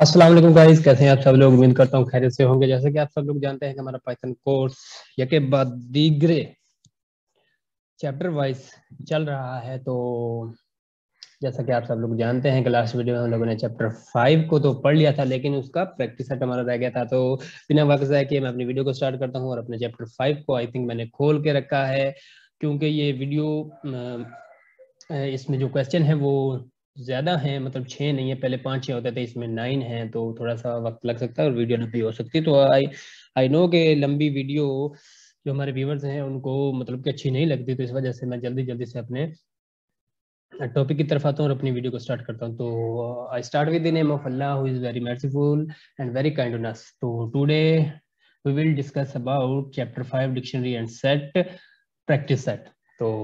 अस्सलाम वालेकुम गाइस, कैसे हैं आप सब लोग। उम्मीद करता हूँ खैरियत से होंगे। जैसे कि आप सब लोग जानते हैं कि हमारा पाइथन कोर्स यके बाद दीगरे चैप्टर वाइज चल रहा है। तो जैसा कि आप सब लोग जानते हैं कि लास्ट वीडियो में हम लोगों ने चैप्टर 5 को तो पढ़ लिया था, लेकिन उसका प्रैक्टिस सेट हमारा रह गया था। तो बिना वक्त ज़ाया किए मैं अपनी वीडियो को स्टार्ट करता हूँ और अपने चैप्टर 5 को आई थिंक मैंने खोल के रखा है, क्योंकि ये वीडियो इसमें जो क्वेश्चन है वो ज़्यादा हैं, मतलब 6 नहीं है, पहले 5-6 होते थे, इसमें 9 हैं, तो थोड़ा सा वक्त लग सकता है और वीडियो लंबी हो सकती है। तो आई नो कि लंबी वीडियो जो हमारे व्यूवर्स हैं उनको मतलब कि अच्छी नहीं लगती, तो इस वजह से मैं जल्दी जल्दी से अपने टॉपिक की तरफ आता हूँ और अपनी वीडियो को स्टार्ट करता हूँ। तो I start with the name of Allah who is very merciful and very kind on us. तो today we will discuss about chapter 5 dictionary and set practice set. तो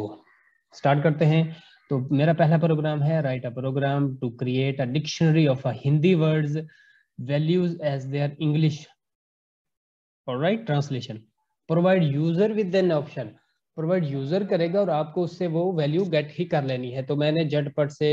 स्टार्ट करते हैं। तो मेरा पहला प्रोग्राम है write a program to create a dictionary of a Hindi words values as their English. Alright, translation provide user with an option. Provide user करेगा और आपको उससे वो वैल्यू गेट ही कर लेनी है। तो मैंने झटपट से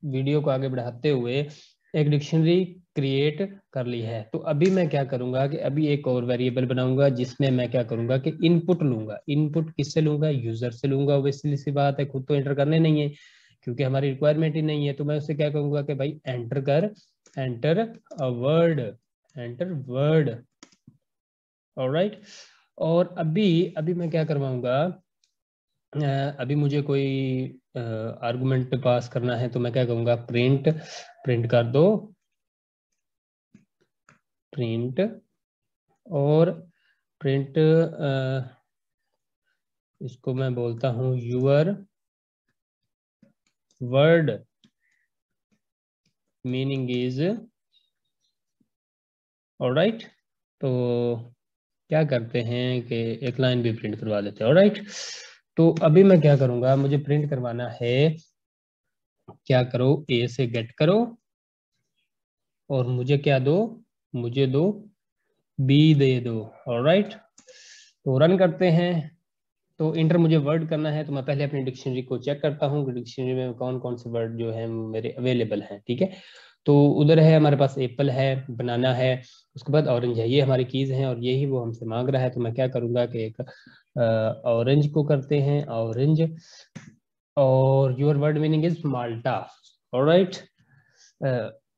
वीडियो को आगे बढ़ाते हुए एक डिक्शनरी क्रिएट कर ली है। तो अभी मैं क्या करूंगा कि अभी एक और वेरिएबल बनाऊंगा जिसमें मैं क्या करूंगा कि इनपुट लूंगा। इनपुट किससे लूंगा? यूजर से लूंगा। ऑब्वियसली सी बात है, खुद तो एंटर करने नहीं है क्योंकि हमारी रिक्वायरमेंट ही नहीं है। तो मैं उससे क्या कहूंगा कि भाई एंटर कर, enter a word, enter word. Alright, और अभी अभी मैं क्या करवाऊंगा, अभी मुझे कोई आर्गुमेंट पास करना है, तो मैं क्या कहूंगा प्रिंट, प्रिंट कर दो, प्रिंट, और प्रिंट इसको मैं बोलता हूं your word meaning is. Alright, तो क्या करते हैं कि एक लाइन भी प्रिंट करवा देते हैं। ऑलराइट, तो अभी मैं क्या करूंगा, मुझे प्रिंट करवाना है, क्या करो ए से गेट करो और मुझे क्या दो, मुझे दो बी दे दो। ऑलराइट, तो रन करते हैं। तो इंटर मुझे वर्ड करना है, तो मैं पहले अपनी डिक्शनरी को चेक करता हूँ कि डिक्शनरी में कौन कौन से वर्ड जो है मेरे अवेलेबल हैं। ठीक है, तो उधर है हमारे पास एप्पल है, बनाना है, उसके बाद ऑरेंज है, ये हमारी कीज हैं और यही वो हमसे मांग रहा है। तो मैं क्या करूंगा कि एक ऑरेंज को करते हैं ऑरेंज, और your word meaning is Malta. Alright,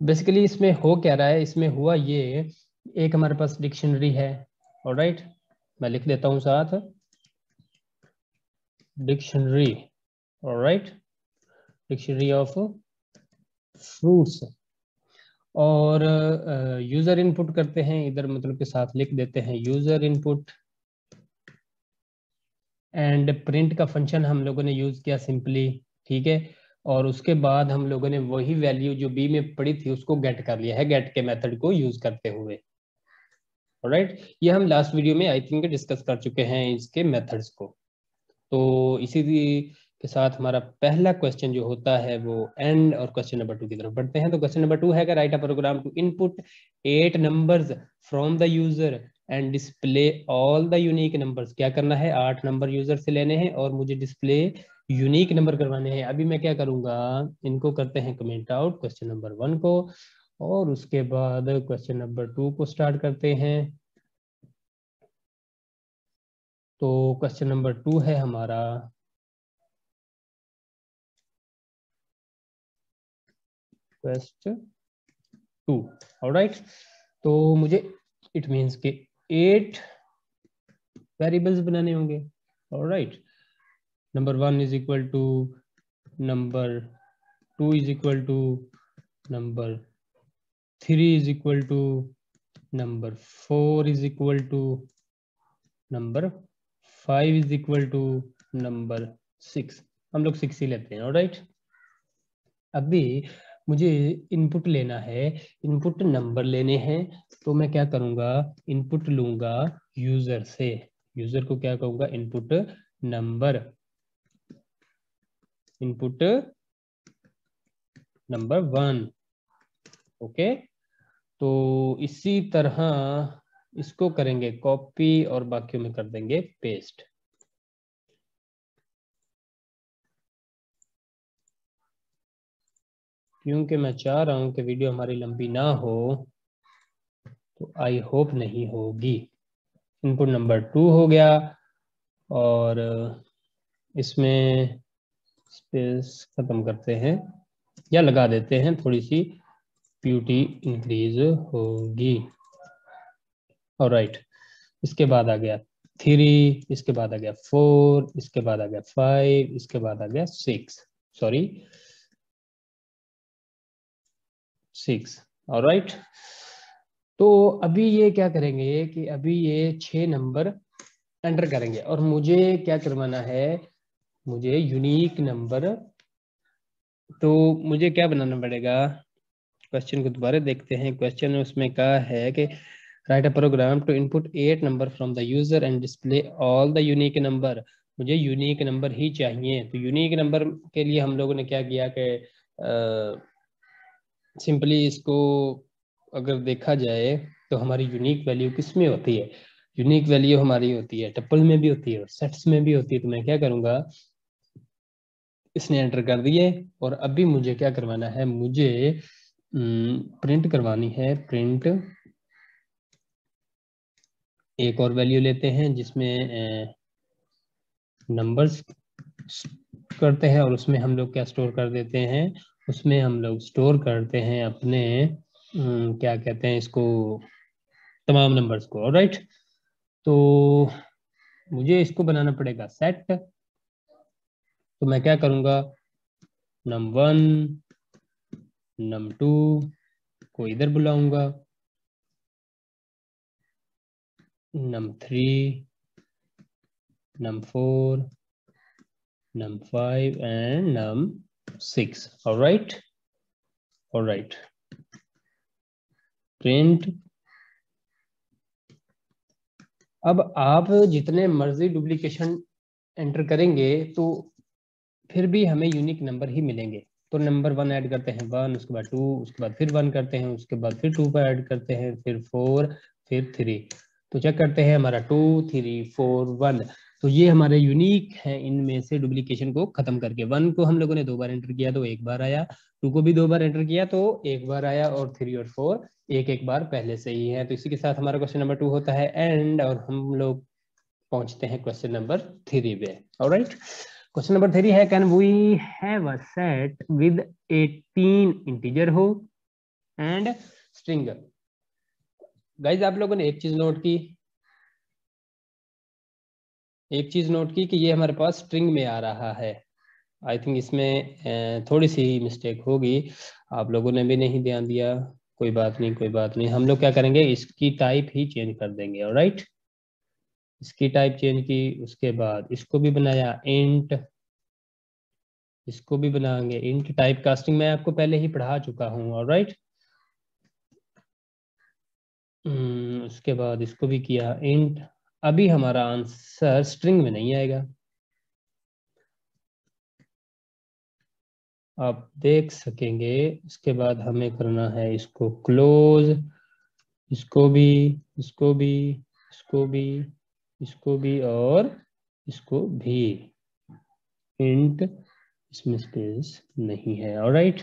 basically इसमें हो क्या रहा है, इसमें हुआ ये, एक हमारे पास डिक्शनरी है। ऑलराइट, मैं लिख देता हूँ साथ dictionary. Alright, dictionary of fruits, और यूजर इनपुट करते हैं इधर, मतलब के साथ लिख देते हैं यूजर इनपुट, एंड प्रिंट का फंक्शन हम लोगों ने यूज किया सिंपली। ठीक है, और उसके बाद हम लोगों ने वही वैल्यू जो बी में पड़ी थी उसको गेट कर लिया है, गेट के मेथड को यूज करते हुए। ऑलराइट, ये हम लास्ट वीडियो में आई थिंक डिस्कस कर चुके हैं इसके मेथड्स को। तो इसी के साथ हमारा पहला क्वेश्चन जो होता है वो एंड, और क्वेश्चन नंबर 2 की तरफ बढ़ते हैं। तो क्वेश्चन नंबर 2 है कि write a program to input 8 numbers from the user and display all the unique numbers. क्या करना है, 8 नंबर यूजर से लेने हैं और मुझे डिस्प्ले यूनिक नंबर करवाने हैं। अभी मैं क्या करूंगा, इनको करते हैं कमेंट आउट क्वेश्चन नंबर 1 को, और उसके बाद क्वेश्चन नंबर 2 को स्टार्ट करते हैं। तो क्वेश्चन नंबर 2 है हमारा क्वेश्चन 2। ऑलराइट, तो मुझे इट मींस के 8 वेरिएबल्स बनाने होंगे। Alright, number 1 is equal to number 2 is equal to number 3 is equal to number 4 is equal to number 5 is equal to number 6। हम लोग 6 ही लेते हैं। ऑलराइट, अभी मुझे इनपुट लेना है, इनपुट नंबर लेने हैं। तो मैं क्या करूंगा, इनपुट लूंगा यूजर से, यूजर को क्या कहूंगा input number, input number 1। Okay, तो इसी तरह इसको करेंगे कॉपी और बाकियों में कर देंगे पेस्ट। क्योंकि मैं चाह रहा हूँ कि वीडियो हमारी लंबी ना हो, तो आई होप नहीं होगी। इनपुट नंबर 2 हो गया और इसमें स्पेस खत्म करते हैं या लगा देते हैं, थोड़ी सी प्यूटी इंक्रीज होगी। ऑलराइट, इसके बाद आ गया 3, इसके बाद आ गया 4, इसके बाद आ गया 5, इसके बाद आ गया 6, सॉरी 6। ऑलराइट, तो अभी ये क्या करेंगे कि अभी ये 6 नंबर एंटर करेंगे और मुझे क्या करवाना है, मुझे यूनिक नंबर। तो मुझे क्या बनाना पड़ेगा, क्वेश्चन को दोबारा देखते हैं। क्वेश्चन में उसमें कहा है कि write a program to input 8 number from the user and display all the unique number. मुझे यूनिक नंबर ही चाहिए। तो यूनिक नंबर के लिए हम लोगों ने क्या किया कि सिंपली इसको अगर देखा जाए तो हमारी यूनिक वैल्यू किस में होती है, यूनिक वैल्यू हमारी होती है टपल में भी होती है और सेट्स में भी होती है। तो मैं क्या करूंगा, इसने एंटर कर दिए और अभी मुझे क्या करवाना है, मुझे प्रिंट करवानी है। प्रिंट एक और वैल्यू लेते हैं जिसमें नंबर्स करते हैं और उसमें हम लोग क्या स्टोर कर देते हैं, उसमें हम लोग स्टोर करते हैं अपने क्या कहते हैं इसको, तमाम नंबर्स को। ऑलराइट, तो मुझे इसको बनाना पड़ेगा सेट। तो मैं क्या करूंगा, num1 num2 को इधर बुलाऊंगा, num3 num4 num5 and num6। Alright, alright, print. अब आप जितने मर्जी डुप्लीकेशन एंटर करेंगे तो फिर भी हमें यूनिक नंबर ही मिलेंगे। तो नंबर 1 ऐड करते हैं 1, उसके बाद 2, उसके बाद फिर 1 करते हैं, उसके बाद फिर 2 पर ऐड करते हैं, फिर 4, फिर 3। तो चेक करते हैं हमारा 2 3 4 1। तो ये हमारे यूनिक हैं, इनमें से डुप्लीकेशन को खत्म करके। 1 को हम लोगों ने 2 बार एंटर किया तो 1 बार आया, 2 को भी 2 बार एंटर किया तो 1 बार आया, और 3 और 4 एक एक बार पहले से ही है। तो इसी के साथ हमारा क्वेश्चन नंबर 2 होता है एंड, और हम लोग पहुंचते हैं क्वेश्चन नंबर 3 पे। ऑलराइट, क्वेश्चन नंबर 3 है, can we have a set with 18 integer हो एंड स्ट्रिंग। गाइज आप लोगों ने एक चीज नोट की, एक चीज नोट की कि ये हमारे पास स्ट्रिंग में आ रहा है। आई थिंक इसमें थोड़ी सी मिस्टेक होगी, आप लोगों ने भी नहीं ध्यान दिया। कोई बात नहीं, कोई बात नहीं, हम लोग क्या करेंगे, इसकी टाइप ही चेंज कर देंगे। ऑलराइट, इसकी टाइप चेंज की, उसके बाद इसको भी बनाया इंट, इसको भी बनाएंगे इंट। टाइप कास्टिंग मैं आपको पहले ही पढ़ा चुका हूँ। ऑलराइट, उसके बाद इसको भी किया इंट। अभी हमारा आंसर स्ट्रिंग में नहीं आएगा, आप देख सकेंगे। इसके बाद हमें करना है इसको क्लोज, इसको भी, इसको भी, इसको भी, इसको भी और इसको भी। इंट, इसमें स्पेस नहीं है। ऑलराइट,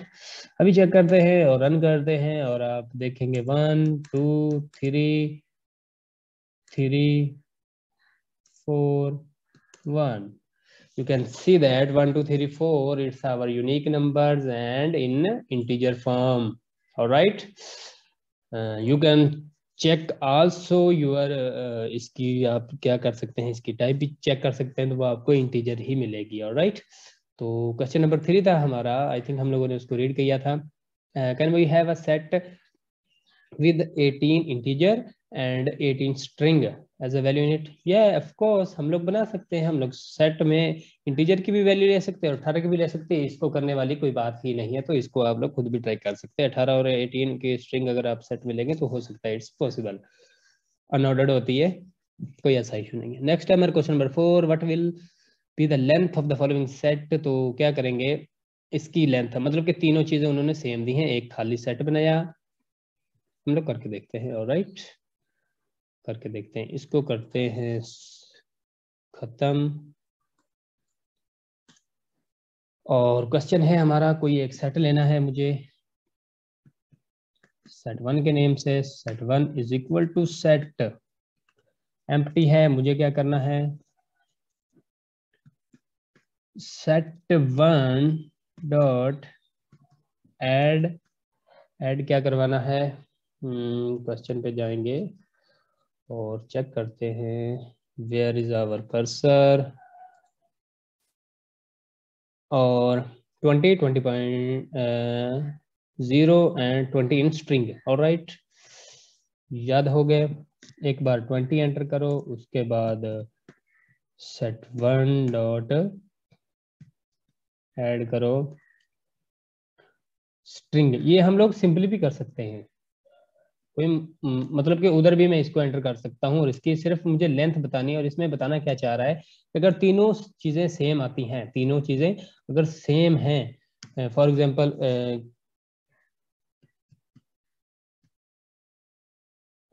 अभी चेक करते हैं और रन करते हैं और आप देखेंगे 1 2 3 3 4 1। You can see that 1 2 3 4 it's our unique numbers and in integer form. All right, you can check also your इसकी आप क्या कर सकते हैं, इसकी टाइप भी चेक कर सकते हैं, तो वो आपको इंटीजर ही मिलेगी। ऑल राइट, तो क्वेश्चन नंबर 3 था हमारा, आई थिंक हम लोगों ने उसको रीड किया था। Can we have a set with 18 integer and 18 string as a value in it। yeah of course, हम लोग बना सकते हैं। हम लोग सेट में इंटीजर की भी वैल्यू ले सकते हैं और 18 की भी ले सकते हैं, इसको करने वाली कोई बात ही नहीं है। तो इसको आप लोग खुद भी ट्राई कर सकते हैं। 18 और 18 की स्ट्रिंग अगर आप सेट में लेंगे तो हो सकता है, इट्स पॉसिबल। अनऑर्डर्ड होती है, कोई ऐसा इशू नहीं है। नेक्स्ट है हमारा question number 4, what will be the length of the following set. तो क्या करेंगे, इसकी लेंथ, मतलब कि तीनों चीजें उन्होंने सेम दी हैं। एक खाली सेट बनाया, हम लोग करके देखते हैं। ऑलराइट, करके देखते हैं, इसको करते हैं खत्म। और क्वेश्चन है हमारा, कोई एक सेट लेना है मुझे, set1 के नेम से set1 is equal to set empty है, मुझे क्या करना है, set1 डॉट ऐड क्या करवाना है, क्वेश्चन पे जाएंगे और चेक करते हैं वेयर इज आवर कर्सर, और 20.0 एंड 20 इन स्ट्रिंग। ऑलराइट, याद हो गए। एक बार 20 एंटर करो, उसके बाद set1 डॉट ऐड करो स्ट्रिंग। ये हम लोग सिंपली भी कर सकते हैं, कोई मतलब कि उधर भी मैं इसको एंटर कर सकता हूँ, और इसकी सिर्फ मुझे लेंथ बतानी है। और इसमें बताना क्या चाह रहा है कि अगर तीनों चीजें सेम आती हैं, तीनों चीजें अगर सेम हैं, फॉर एग्जांपल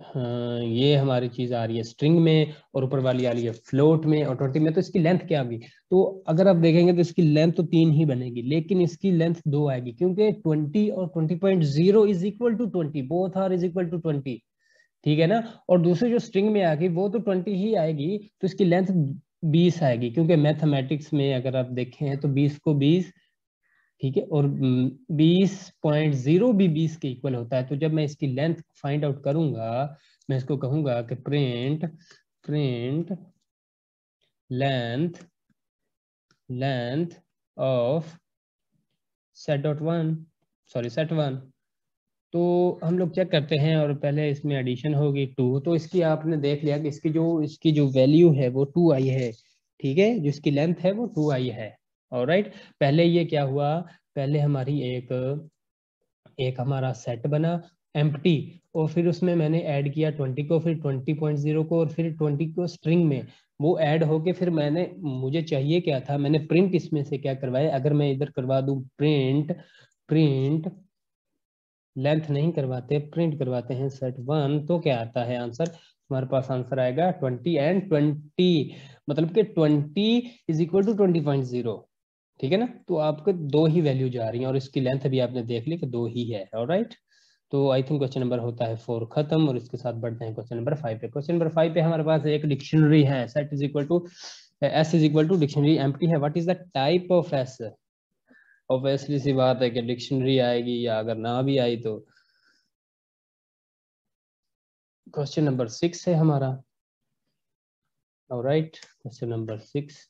ये हमारी चीज आ रही है स्ट्रिंग में और ऊपर वाली आ रही है फ्लोट में और 20 में, तो इसकी लेंथ क्या होगी। तो अगर आप देखेंगे तो इसकी लेंथ तो 3 ही बनेगी, लेकिन इसकी लेंथ 2 आएगी, क्योंकि 20 और 20.0 is equal to 20, both are is equal to 20, ठीक है ना। और दूसरी जो स्ट्रिंग में आएगी वो तो 20 ही आएगी, तो इसकी लेंथ 20 आएगी, क्योंकि मैथमेटिक्स में अगर आप देखें तो 20 को 20, ठीक है, और 20.0 भी 20 के इक्वल होता है। तो जब मैं इसकी लेंथ फाइंड आउट करूंगा, मैं इसको कहूंगा कि print length of set.1, sorry set1। तो हम लोग चेक करते हैं, और पहले इसमें एडिशन होगी 2, तो इसकी आपने देख लिया कि इसकी जो वैल्यू है वो 2 आई है, ठीक है, जो इसकी लेंथ है वो 2 आई है। ऑलराइट, पहले ये क्या हुआ, पहले हमारी एक हमारा सेट बना एम्प्टी, और फिर उसमें मैंने ऐड किया 20 को, फिर 20.0 को, और फिर 20 को स्ट्रिंग में, वो ऐड होके फिर मुझे चाहिए क्या था, मैंने प्रिंट इसमें से क्या करवाया। अगर मैं इधर करवा दूं प्रिंट लेंथ नहीं करवाते, प्रिंट करवाते हैं set1, तो क्या आता है आंसर, हमारे पास आंसर आएगा 20 एंड 20, मतलब कि 20 इज इक्वल टू 20.0, ठीक है ना। तो आपको 2 ही वैल्यू जा रही हैं, और इसकी लेंथ भी आपने देख ली कि 2 ही है। ऑलराइट, तो आई थिंक क्वेश्चन नंबर होता है 4 खत्म, और इसके साथ बढ़ते हैं क्वेश्चन नंबर 5 पे। क्वेश्चन नंबर 5 पे हमारे पास एक डिक्शनरी है, set is equal to s is equal to dictionary empty है, what is the type of s. Obviously सी बात है कि डिक्शनरी आएगी, या अगर ना भी आई तो क्वेश्चन नंबर 6 है हमारा। Alright, question number 6,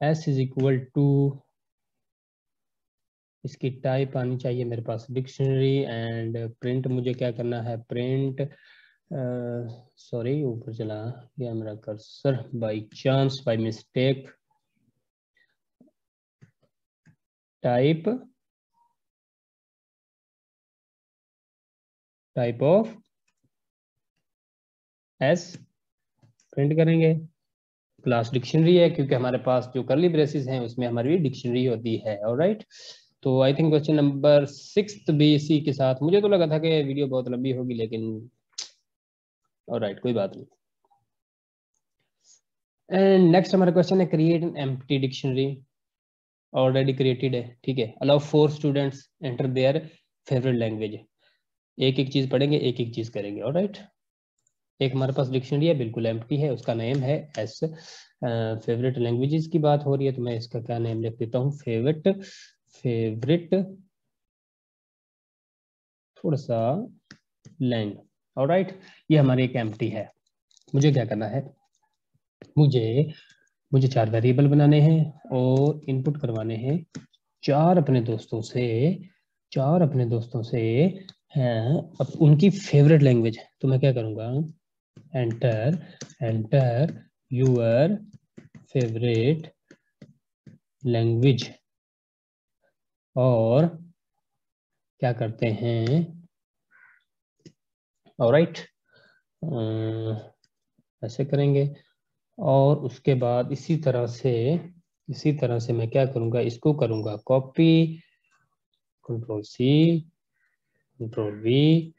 S is equal to, इसकी टाइप आनी चाहिए मेरे पास डिक्शनरी, एंड प्रिंट मुझे क्या करना है, प्रिंट सॉरी ऊपर चला गया मेरा cursor by chance, by mistake, type of S print करेंगे, क्लास डिक्शनरी है, क्योंकि हमारे पास जो करली ब्रेसेस हैं उसमें हमारी डिक्शनरी होती है। ऑलराइट, तो आई थिंक क्वेश्चन नंबर 6 भी इसी के साथ, मुझे तो लगा था कि वीडियो बहुत लंबी होगी, लेकिन ऑलराइट कोई बात नहीं। एंड नेक्स्ट हमारा क्वेश्चन है, create an empty dictionary, already created है, ठीक है। Allow 4 students enter their favourite language, एक एक चीज पढ़ेंगे, एक एक चीज करेंगे। ऑलराइट, एक हमारे पास डिक्शनरी है, बिल्कुल एम्प्टी है, उसका नेम है एस। फेवरेट लैंग्वेजेस की बात हो रही है, तो मैं इसका क्या नेम लिख देता हूँ, फेवरेट थोड़ा सा लैंग। ऑलराइट, ये हमारी एक एम्प्टी है। मुझे क्या करना है, मुझे 4 वेरिएबल बनाने हैं और इनपुट करवाने हैं 4 अपने दोस्तों से, 4 अपने दोस्तों से हैं, अब उनकी फेवरेट लैंग्वेज। तो मैं क्या करूंगा, एंटर यूर फेवरेट लैंग्वेज, और क्या करते हैं, ऑलराइट ऐसे करेंगे। और उसके बाद इसी तरह से मैं क्या करूंगा, इसको करूंगा copy, control C, control V,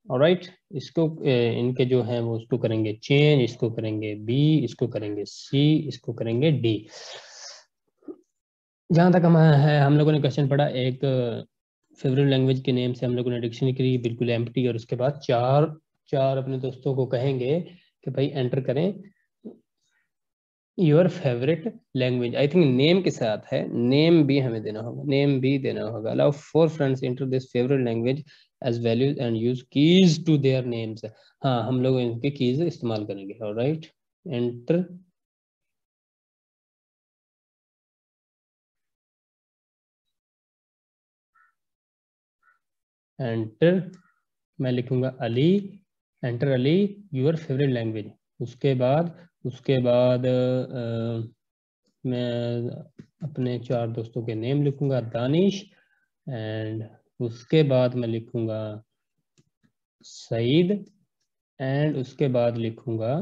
alright. इसको इनके जो हैं वो उसको करेंगे चेंज, इसको करेंगे बी, इसको करेंगे सी, इसको करेंगे डी। जहाँ तक हम लोगों ने क्वेश्चन पढ़ा, एक फेवरेट लैंग्वेज के नेम से हम लोगों ने डिक्शनरी करी बिल्कुल एम्प्टी, और उसके बाद चार चार अपने दोस्तों को कहेंगे कि भाई एंटर करें your favourite language. I think name के साथ है, नेम भी हमें देना होगा, नेम भी देना होगा। Allow four friends enter this favourite language as values and use keys to their names. हाँ, हम लोग इनके कीज इस्तेमाल करेंगे। ऑलराइट, एंटर एंटर, मैं लिखूंगा Ali, enter Ali your favourite language. उसके बाद मैं अपने चार दोस्तों के नेम लिखूंगा, दानिश, एंड उसके बाद मैं लिखूंगा सईद, एंड उसके बाद लिखूंगा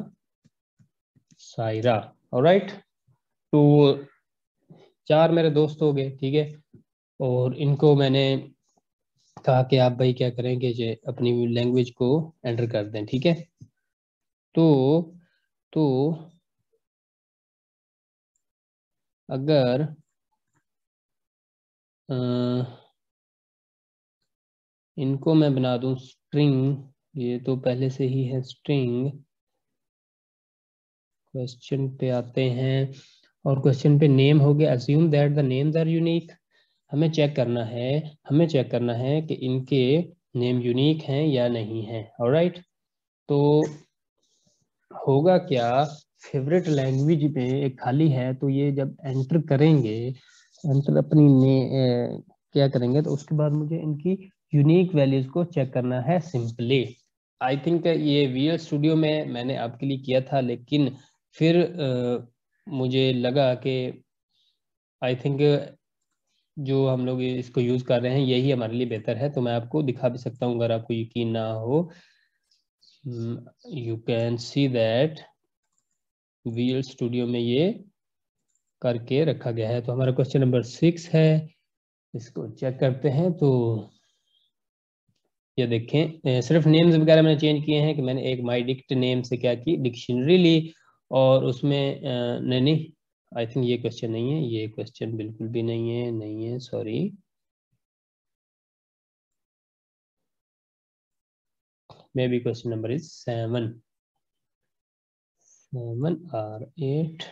सायरा। ऑलराइट, तो चार मेरे दोस्त हो गए, ठीक है। और इनको मैंने कहा कि आप भाई क्या करेंगे, जो अपनी लैंग्वेज को एंटर कर दें, ठीक है। तो तो अगर अ, इनको मैं बना दूं स्ट्रिंग, ये तो पहले से ही है स्ट्रिंग। क्वेश्चन पे आते हैं, और क्वेश्चन पे नेम हो गया, assume that the names are unique. हमें चेक करना है, हमें चेक करना है कि इनके नेम यूनिक हैं या नहीं हैं। ऑलराइट, तो होगा क्या, फेवरेट लैंग्वेज पे एक खाली है, तो ये जब एंटर करेंगे, एंटर अपनी क्या करेंगे, तो उसके बाद मुझे इनकी यूनिक वैल्यूज को चेक करना है सिंपली। आई थिंक ये वीएल स्टूडियो में मैंने आपके लिए किया था, लेकिन फिर मुझे लगा कि आई थिंक जो हम लोग इसको यूज कर रहे हैं यही हमारे लिए बेहतर है। तो मैं आपको दिखा भी सकता हूँ अगर आपको यकीन ना हो। You can see that VL studio में ये करके रखा गया है। तो हमारा क्वेश्चन नंबर 6 है, इसको चेक करते हैं। तो ये देखें, सिर्फ नेम्स वगैरह मैंने चेंज किए हैं कि मैंने एक माई डिक्ट नेम से क्या की, डिक्शनरी ली, और उसमें नहीं नहीं, आई थिंक ये क्वेश्चन नहीं है, ये क्वेश्चन बिल्कुल भी नहीं है, नहीं है, sorry. May be question number is 7, 7 और 8।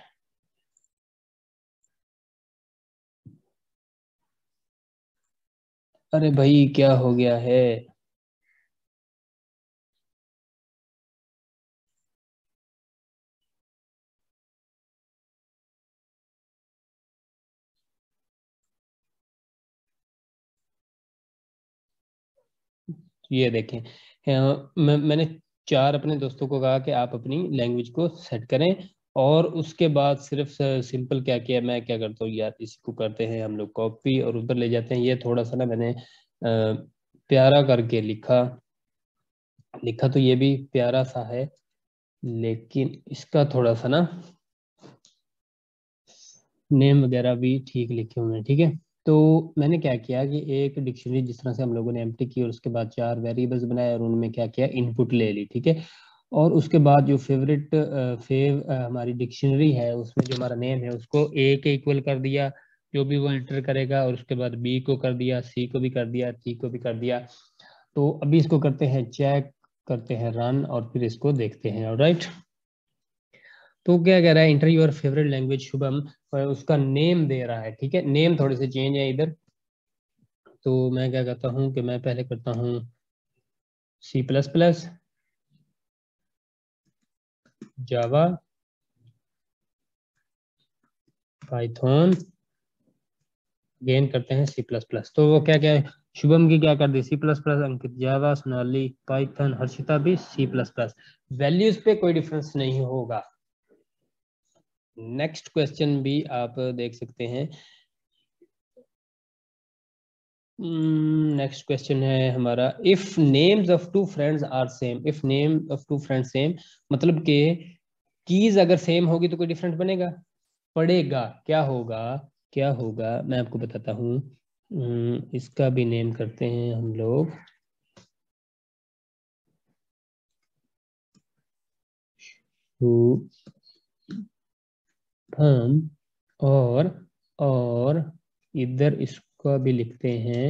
अरे भाई क्या हो गया है। ये देखें, मैंने चार अपने दोस्तों को कहा कि आप अपनी लैंग्वेज को सेट करें, और उसके बाद सिर्फ सिंपल क्या किया, मैं क्या करता हूँ यार, इसी को करते हैं हम लोग कॉपी और उधर ले जाते हैं। ये थोड़ा सा ना मैंने प्यारा करके लिखा, लिखा तो ये भी प्यारा सा है, लेकिन इसका थोड़ा सा ना नेम वगैरह भी ठीक लिखे हुए हैं, ठीक है। तो मैंने क्या किया कि एक डिक्शनरी जिस तरह से हम लोगों ने एम्प्टी की, और उसके बाद चार वेरिएबल्स बनाए और उनमें क्या किया, इनपुट ले ली, ठीक है। और उसके बाद जो हमारी डिक्शनरी है, उसमें जो हमारा नेम है उसको ए के इक्वल कर दिया, जो भी वो एंटर करेगा, और उसके बाद बी को कर दिया, सी को भी कर दिया, सी को भी कर दिया। तो अभी इसको करते हैं चेक, करते हैं रन, और फिर इसको देखते हैं। ऑलराइट, तो क्या कह रहा है, inter your favourite language Shubham, और उसका नेम दे रहा है, ठीक है। नेम थोड़े से चेंज है इधर, तो मैं क्या करता हूँ कि मैं पहले करता हूँ C++, जावा, पाइथन, गेन करते हैं C++। तो वो क्या क्या है, शुभम की क्या कर दी C++, अंकित जावा, सोनाली पाइथन, हर्षिता भी C++। वैल्यूज पे कोई डिफरेंस नहीं होगा। नेक्स्ट क्वेश्चन भी आप देख सकते हैं। नेक्स्ट क्वेश्चन है हमारा, if names of two friends are same, if name of two friends same, मतलब कि कीज अगर सेम होगी तो कोई डिफरेंट बनेगा, पड़ेगा, क्या होगा, क्या होगा, मैं आपको बताता हूँ। इसका भी नेम करते हैं हम लोग शुभम, और और इधर इसका भी लिखते हैं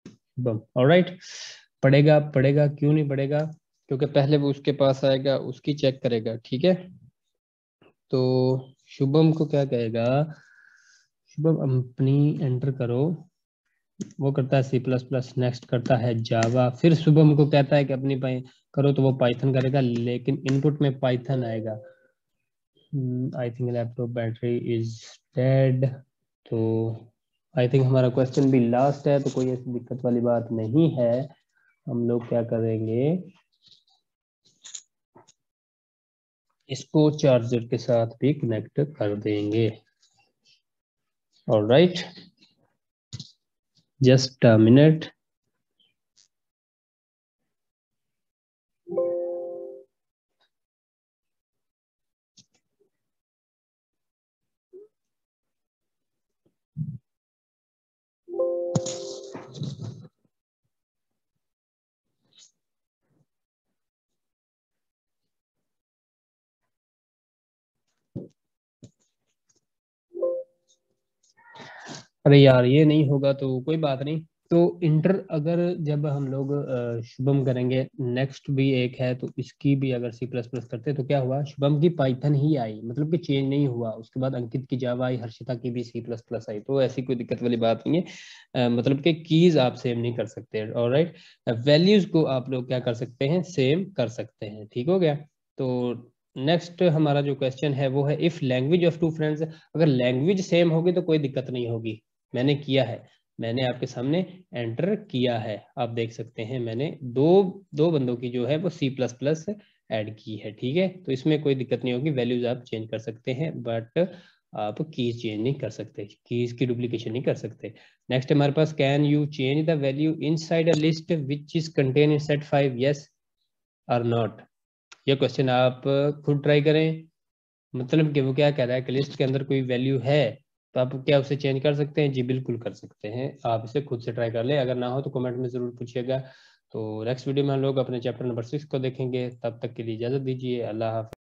शुभम। ऑलराइट, पढ़ेगा पढ़ेगा, क्यों नहीं पढ़ेगा, क्योंकि पहले वो उसके पास आएगा, उसकी चेक करेगा, ठीक है। तो शुभम को क्या कहेगा, शुभम अपनी एंटर करो, वो करता है सी प्लस प्लस, नेक्स्ट करता है जावा, फिर शुभम को कहता है कि अपनी करो, तो वो पाइथन करेगा, लेकिन इनपुट में पाइथन आएगा। I think laptop battery is dead. तो आई थिंक हमारा क्वेश्चन भी लास्ट है, तो कोई ऐसी दिक्कत वाली बात नहीं है। हम लोग क्या करेंगे, इसको चार्जर के साथ भी कनेक्ट कर देंगे। Alright, just a minute. अरे यार ये नहीं होगा तो कोई बात नहीं। तो इंटर अगर जब हम लोग शुभम करेंगे, नेक्स्ट भी एक है, तो इसकी भी अगर सी प्लस प्लस करते तो क्या हुआ, शुभम की पाइथन ही आई, मतलब कि चेंज नहीं हुआ। उसके बाद अंकित की जावा आई, हर्षिता की भी सी प्लस प्लस आई, तो ऐसी कोई दिक्कत वाली बात नहीं है। मतलब कि कीज आप सेम नहीं कर सकते। ऑलराइट, वैल्यूज को आप लोग क्या कर सकते हैं, सेम कर सकते हैं, ठीक हो गया। तो नेक्स्ट हमारा जो क्वेश्चन है वो है, if language of two friends, अगर लैंग्वेज सेम होगी तो कोई दिक्कत नहीं होगी। मैंने किया है, मैंने आपके सामने एंटर किया है, आप देख सकते हैं, मैंने दो दो बंदों की जो है वो सी प्लस प्लस ऐड की है, ठीक है। तो इसमें कोई दिक्कत नहीं होगी, वैल्यूज आप चेंज कर सकते हैं, बट आप कीज चेंज नहीं कर सकते, कीज की डुप्लीकेशन नहीं कर सकते। नेक्स्ट हमारे पास, can you change the value inside a list which is contain in set 5, yes or not. ये क्वेश्चन आप खुद ट्राई करें, मतलब कि वो क्या कह रहा है कि लिस्ट के अंदर कोई वैल्यू है तो आप क्या उसे चेंज कर सकते हैं, जी बिल्कुल कर सकते हैं। आप इसे खुद से ट्राई कर ले, अगर ना हो तो कमेंट में जरूर पूछिएगा। तो नेक्स्ट वीडियो में हम लोग अपने चैप्टर नंबर 6 को देखेंगे, तब तक के लिए इजाजत दीजिए, अल्लाह हाफ़िज़।